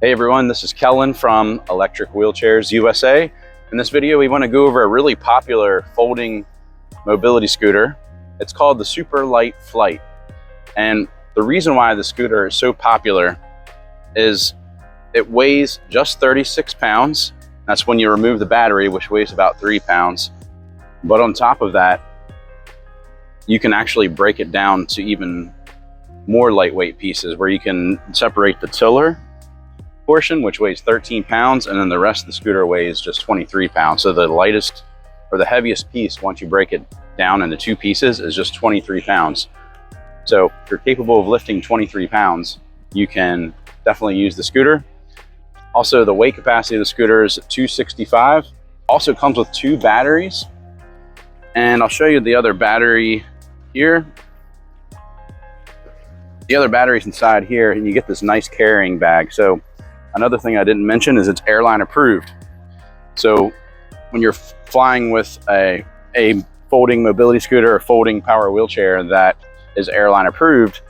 Hey everyone, this is Kellen from Electric Wheelchairs USA. In this video, we want to go over a really popular folding mobility scooter. It's called the Super Light Flight. And the reason why the scooter is so popular is it weighs just 36 pounds. That's when you remove the battery, which weighs about 3 pounds. But on top of that, you can actually break it down to even more lightweight pieces where you can separate the tiller portion, which weighs 13 pounds, and then the rest of the scooter weighs just 23 pounds. So the lightest or the heaviest piece, once you break it down into 2 pieces, is just 23 pounds. So if you're capable of lifting 23 pounds, you can definitely use the scooter. Also, the weight capacity of the scooter is 265. Also comes with 2 batteries. And I'll show you the other battery here. The other battery's inside here, and you get this nice carrying bag. So another thing I didn't mention is it's airline approved. So when you're flying with a folding mobility scooter or folding power wheelchair that is airline approved,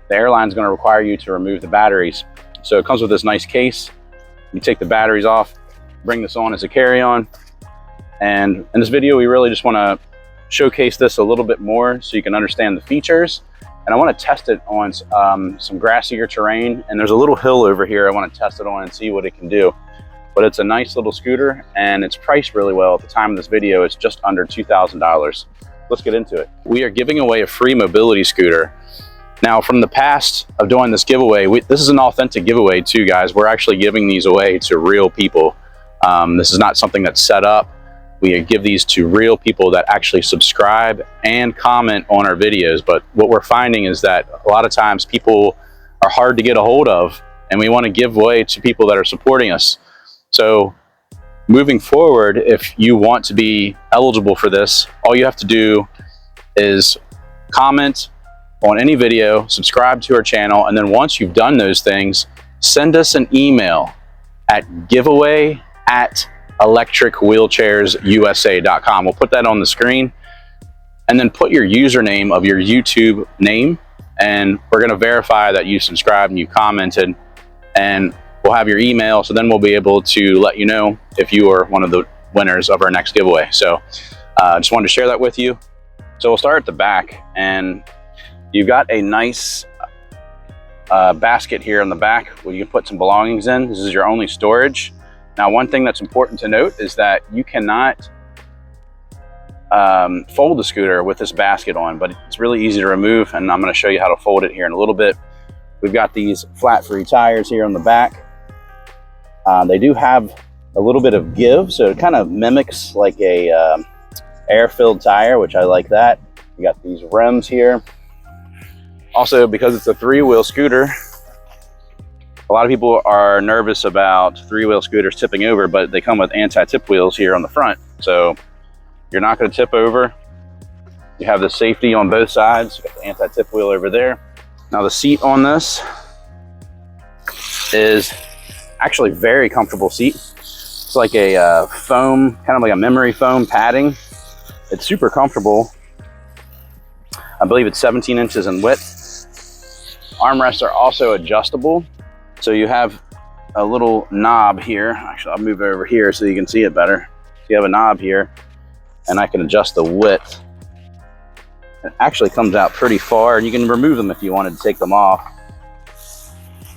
the airline's going to require you to remove the batteries. So it comes with this nice case. You take the batteries off, bring this on as a carry-on. And in this video, we really just want to showcase this a little bit more so you can understand the features. And I want to test it on some grassier terrain, and there's a little hill over here I want to test it on and see what it can do. But it's a nice little scooter, and it's priced really well. At the time of this video, it's just under $2,000. Let's get into it. We are giving away a free mobility scooter. Now, from the past of doing this giveaway, this is an authentic giveaway too, guys. We're actually giving these away to real people. This is not something that's set up. We give these to real people that actually subscribe and comment on our videos. But what we're finding is that a lot of times people are hard to get a hold of, and we want to give away to people that are supporting us. So moving forward, if you want to be eligible for this, all you have to do is comment on any video, subscribe to our channel, and then once you've done those things, send us an email at giveaway@electricwheelchairsusa.com. We'll put that on the screen, and then put your username of your YouTube name, and we're going to verify that you subscribed and you commented, and we'll have your email. So then we'll be able to let you know if you are one of the winners of our next giveaway. So just wanted to share that with you. So we'll start at the back, and you've got a nice basket here on the back where you can put some belongings in. This is your only storage. Now, one thing that's important to note is that you cannot fold the scooter with this basket on, but it's really easy to remove, and I'm going to show you how to fold it here in a little bit. We've got these flat-free tires here on the back. They do have a little bit of give, so it kind of mimics like a air-filled tire, which I like that. You got these rims here. Also, because it's a 3-wheel scooter, a lot of people are nervous about 3-wheel scooters tipping over, but they come with anti-tip wheels here on the front. So you're not going to tip over. You have the safety on both sides. You got the anti-tip wheel over there. Now the seat on this is actually very comfortable seat. It's like a foam, kind of like a memory foam padding. It's super comfortable. I believe it's 17 inches in width. Armrests are also adjustable. So you have a little knob here. Actually, I'll move over here so you can see it better. You have a knob here, and I can adjust the width. It actually comes out pretty far, and you can remove them if you wanted to take them off.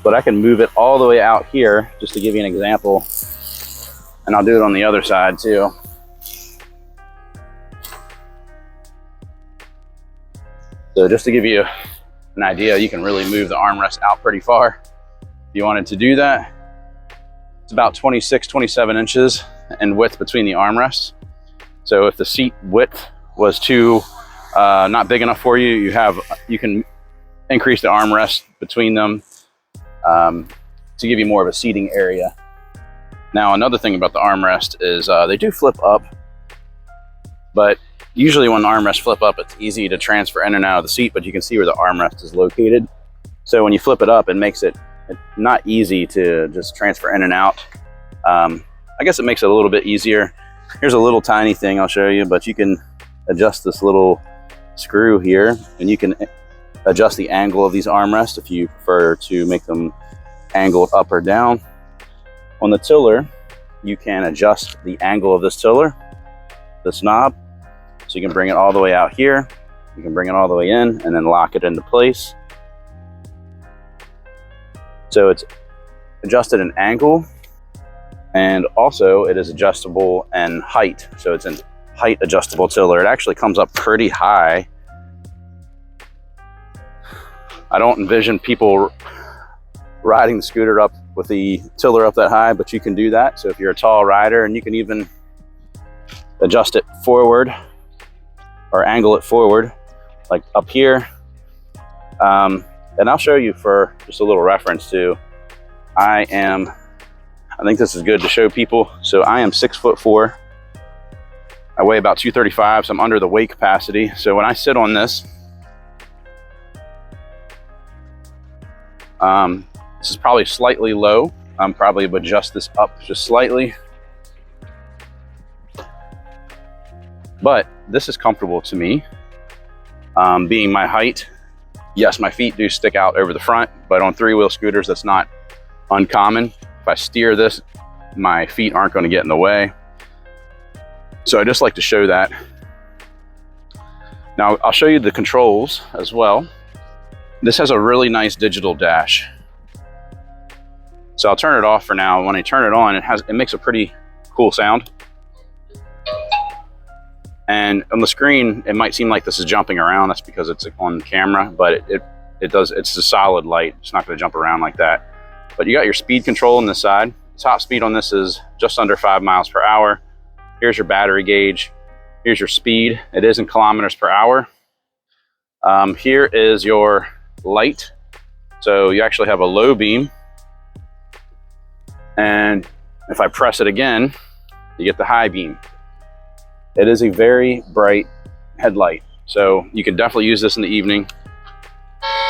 But I can move it all the way out here, just to give you an example. And I'll do it on the other side too. So just to give you an idea, you can really move the armrest out pretty far. If you wanted to do that, it's about 26, 27 inches in width between the armrests. So if the seat width was too not big enough for you, you can increase the armrest between them to give you more of a seating area. Now, another thing about the armrest is they do flip up, but usually when the armrests flip up, it's easy to transfer in and out of the seat, but you can see where the armrest is located. So when you flip it up, it makes it not easy to just transfer in and out. I guess it makes it a little bit easier. Here's a little tiny thing I'll show you, but you can adjust this little screw here, and you can adjust the angle of these armrests if you prefer to make them angled up or down. On the tiller, you can adjust the angle of this tiller, this knob, so you can bring it all the way out here. You can bring it all the way in and then lock it into place. So it's adjusted in angle, and also it is adjustable in height. So it's a height adjustable tiller. It actually comes up pretty high. I don't envision people riding the scooter up with the tiller up that high, but you can do that. So if you're a tall rider, and you can even adjust it forward or angle it forward, like up here. And I'll show you for just a little reference too. I think this is good to show people. So I am 6'4". I weigh about 235, so I'm under the weight capacity. So when I sit on this, this is probably slightly low. I'm probably would adjust this up just slightly. But this is comfortable to me. Being my height, yes, my feet do stick out over the front, but on three-wheel scooters, that's not uncommon. If I steer this, my feet aren't going to get in the way. So I just like to show that. Now I'll show you the controls as well. This has a really nice digital dash. So I'll turn it off for now. When I turn it on, it makes a pretty cool sound. And on the screen, it might seem like this is jumping around. That's because it's on camera, but it does. It's a solid light. It's not going to jump around like that. But you got your speed control on this side. Top speed on this is just under 5 miles per hour. Here's your battery gauge. Here's your speed. It is in kilometers per hour. Here is your light. So you actually have a low beam. And if I press it again, you get the high beam. It is a very bright headlight. So you can definitely use this in the evening.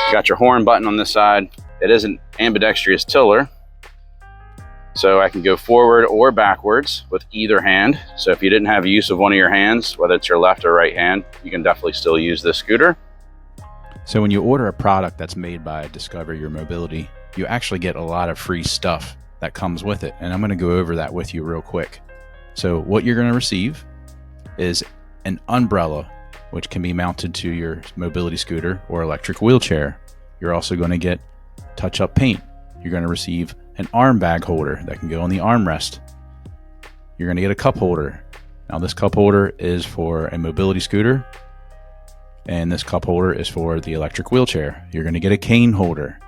You got your horn button on this side. It is an ambidextrous tiller. So I can go forward or backwards with either hand. So if you didn't have use of one of your hands, whether it's your left or right hand, you can definitely still use this scooter. So when you order a product that's made by Discover Your Mobility, you actually get a lot of free stuff that comes with it. And I'm going to go over that with you real quick. So what you're going to receive is an umbrella, which can be mounted to your mobility scooter or electric wheelchair. You're also going to get touch-up paint. You're going to receive an arm bag holder that can go on the armrest. You're going to get a cup holder. Now this cup holder is for a mobility scooter, and this cup holder is for the electric wheelchair. You're going to get a cane holder.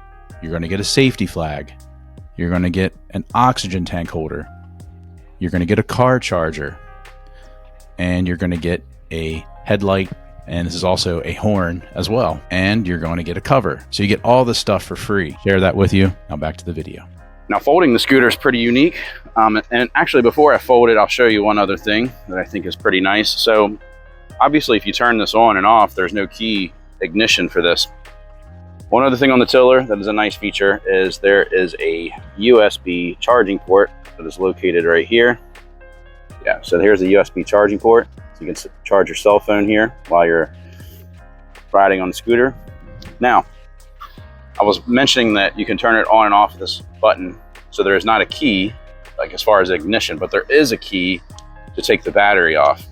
You're going to get a safety flag. You're going to get an oxygen tank holder. You're going to get a car charger. And you're going to get a headlight, and this is also a horn as well. And you're going to get a cover. So you get all this stuff for free. Share that with you. Now back to the video. Now folding the scooter is pretty unique. And actually before I fold it, I'll show you one other thing that I think is pretty nice. So obviously if you turn this on and off, there's no key ignition for this. One other thing on the tiller that is a nice feature is there is a USB charging port that is located right here. Yeah, so here's the USB charging port. So you can charge your cell phone here while you're riding on the scooter. Now, I was mentioning that you can turn it on and off with this button. So there is not a key, like as far as ignition, but there is a key to take the battery off.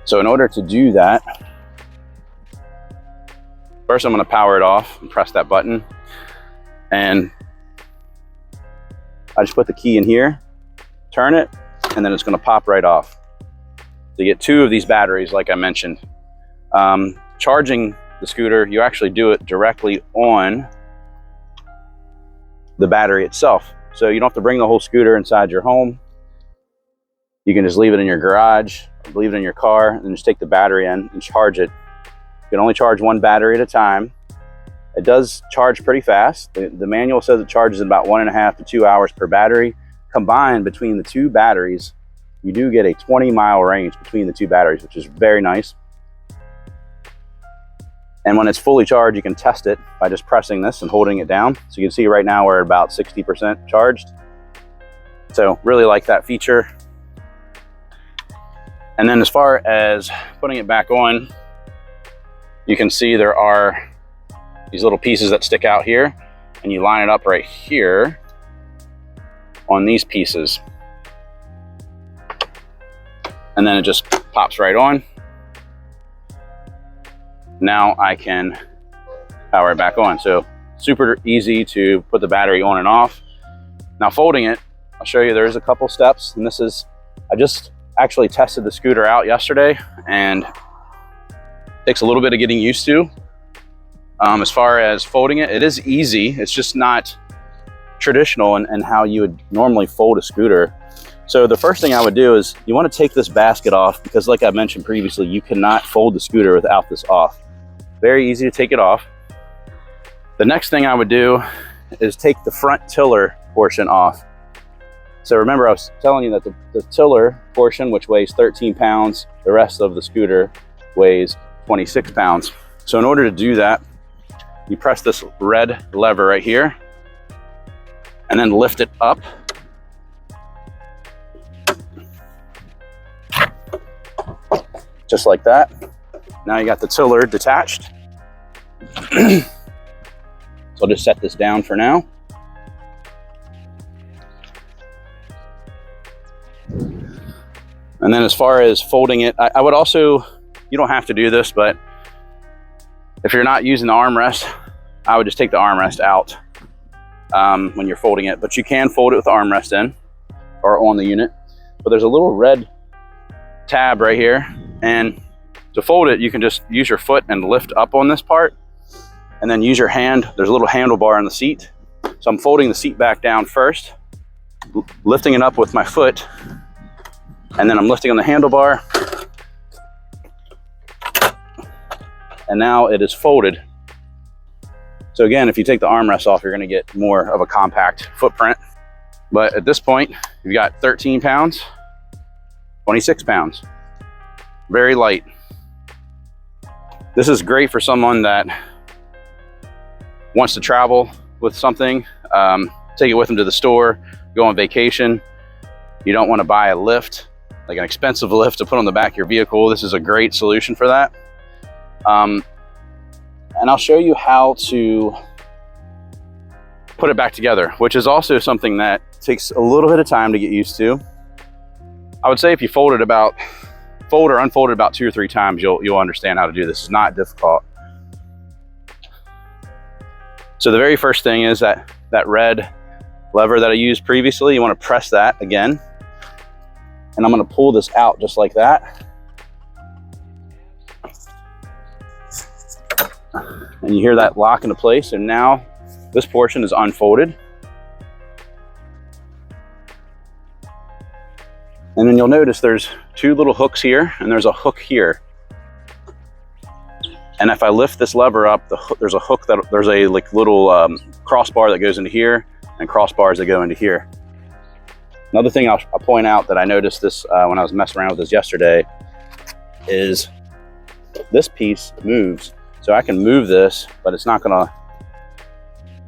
So in order to do that, first I'm going to power it off and press that button. And I just put the key in here, turn it, and then it's going to pop right off. So you get 2 of these batteries, like I mentioned. Charging the scooter, you actually do it directly on the battery itself. So you don't have to bring the whole scooter inside your home. You can just leave it in your garage, leave it in your car, and just take the battery in and charge it. You can only charge 1 battery at a time. It does charge pretty fast. The manual says it charges about 1.5 to 2 hours per battery. Combined between the 2 batteries, you do get a 20-mile range between the 2 batteries, which is very nice. And when it's fully charged, you can test it by just pressing this and holding it down. So you can see right now we're at about 60% charged. So really like that feature. And then as far as putting it back on, you can see there are these little pieces that stick out here, and you line it up right here. on these pieces. And then it just pops right on. Now I can power it back on. So super easy to put the battery on and off. Now folding it, I'll show you there's a couple steps, and this is, I just actually tested the scooter out yesterday, and it takes a little bit of getting used to. As far as folding it, it is easy. It's just not traditional and how you would normally fold a scooter. So the first thing I would do is you want to take this basket off, because like I mentioned previously, you cannot fold the scooter without this off. Very easy to take it off. The next thing I would do is take the front tiller portion off. So remember I was telling you that the tiller portion, which weighs 13 pounds, the rest of the scooter weighs 26 pounds. So in order to do that, you press this red lever right here and then lift it up. Just like that. Now you got the tiller detached. So I'll just set this down for now. And then as far as folding it, I would also, you don't have to do this, but if you're not using the armrest, I would just take the armrest out when you're folding it. But you can fold it with the armrest in or on the unit. But there's a little red tab right here, and to fold it, you can just use your foot and lift up on this part, and then use your hand. There's a little handlebar on the seat. So I'm folding the seat back down first, lifting it up with my foot, and then I'm lifting on the handlebar. And now it is folded. So again, if you take the armrest off, you're gonna get more of a compact footprint. But at this point, you've got 13 pounds, 26 pounds, very light. This is great for someone that wants to travel with something, take it with them to the store, go on vacation. You don't want to buy a lift, like an expensive lift to put on the back of your vehicle. This is a great solution for that. And I'll show you how to put it back together, which is also something that takes a little bit of time to get used to. I would say if you fold or unfold it about 2 or 3 times, you'll understand how to do this. It's not difficult. So the very first thing is that red lever that I used previously. You want to press that again, and I'm going to pull this out just like that. And you hear that lock into place, and now this portion is unfolded. And then you'll notice there's 2 little hooks here, and there's a hook here. And if I lift this lever up, there's a hook there's a little crossbar that goes into here, and crossbars that go into here. Another thing I'll point out that I noticed this when I was messing around with this yesterday is this piece moves. So I can move this, but it's not gonna,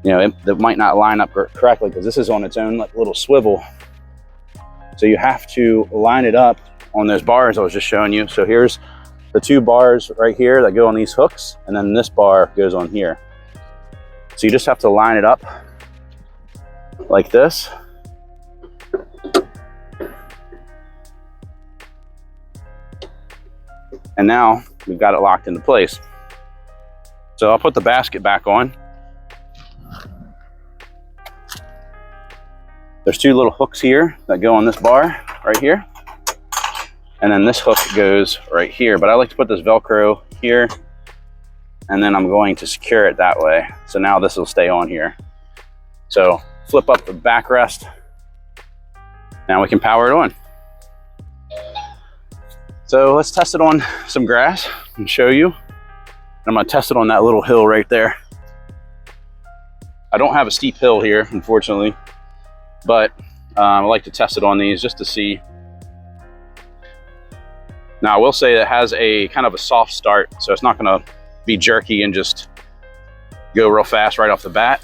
it might not line up correctly because this is on its own little swivel. So you have to line it up on those bars I was just showing you. So here's the 2 bars right here that go on these hooks, and then this bar goes on here. So you just have to line it up like this. And now we've got it locked into place. So I'll put the basket back on. There's 2 little hooks here that go on this bar right here. And then this hook goes right here. But I like to put this Velcro here, and then I'm going to secure it that way. So now this will stay on here. So flip up the backrest. Now we can power it on. So let's test it on some grass and show you. I'm gonna test it on that little hill right there. I don't have a steep hill here, unfortunately, but I like to test it on these just to see. Now I will say that it has a kind of a soft start, so it's not gonna be jerky and just go real fast right off the bat.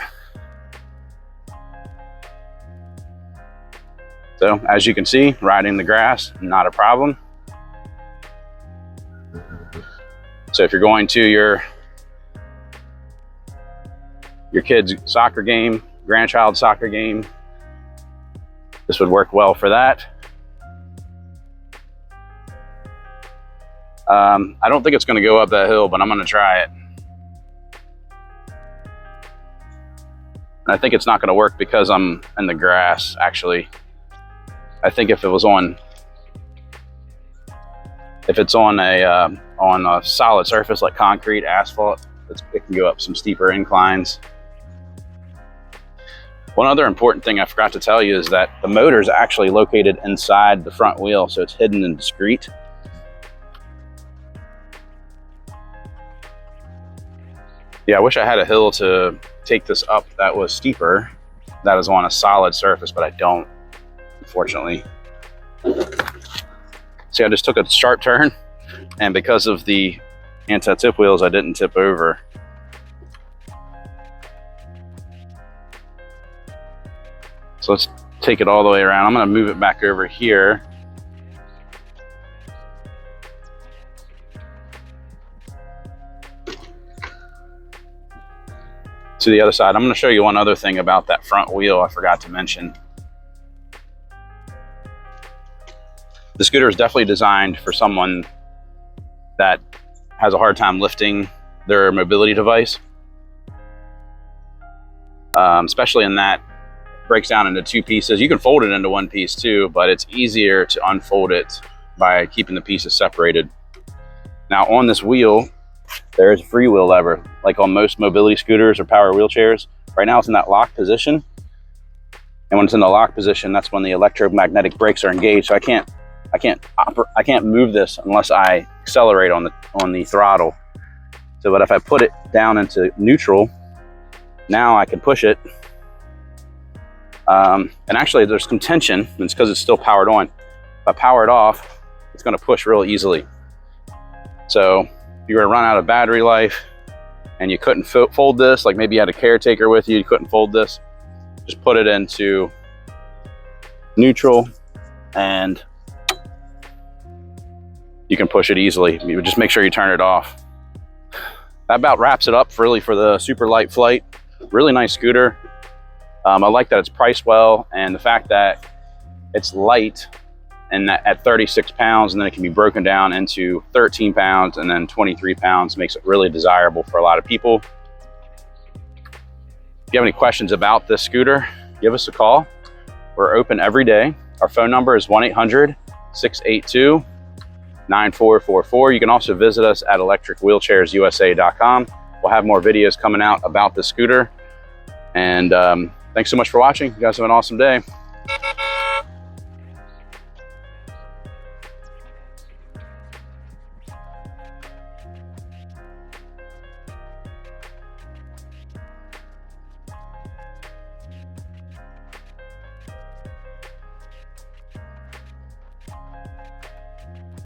So as you can see, riding the grass, not a problem. So if you're going to your kid's soccer game, grandchild's soccer game, This would work well for that. I don't think it's going to go up that hill, but I'm going to try it. And I think it's not going to work because I'm in the grass, actually. I think if it's on a solid surface like concrete, asphalt, it can go up some steeper inclines. One other important thing I forgot to tell you is that the motor is actually located inside the front wheel, so it's hidden and discreet. Yeah, I wish I had a hill to take this up that was steeper, that is on a solid surface, but I don't, unfortunately. See, I just took a sharp turn, and because of the anti-tip wheels, I didn't tip over. So let's take it all the way around. I'm going to move it back over here. To the other side. I'm going to show you one other thing about that front wheel I forgot to mention. The scooter is definitely designed for someone that has a hard time lifting their mobility device, especially in that it breaks down into two pieces. You can fold it into one piece too, but it's easier to unfold it by keeping the pieces separated. Now on this wheel, there is a freewheel lever, like on most mobility scooters or power wheelchairs. Right now it's in that lock position. And when it's in the lock position, that's when the electromagnetic brakes are engaged. So I can't move this unless I accelerate on the throttle. So, but if I put it down into neutral, now I can push it. And actually there's some tension, and it's because it's still powered on. If I power it off, it's going to push real easily. So if you were to run out of battery life and you couldn't fold this, like maybe you had a caretaker with you, you couldn't fold this, just put it into neutral and you can push it easily. You just make sure you turn it off. That about wraps it up really for the Super Light Flight. Really nice scooter. I like that it's priced well, and the fact that it's light and that at 36 pounds, and then it can be broken down into 13 pounds and then 23 pounds makes it really desirable for a lot of people. If you have any questions about this scooter, give us a call. We're open every day. Our phone number is 1-800-682-9444. You can also visit us at electricwheelchairsusa.com. We'll have more videos coming out about the scooter. And thanks so much for watching. You guys have an awesome day.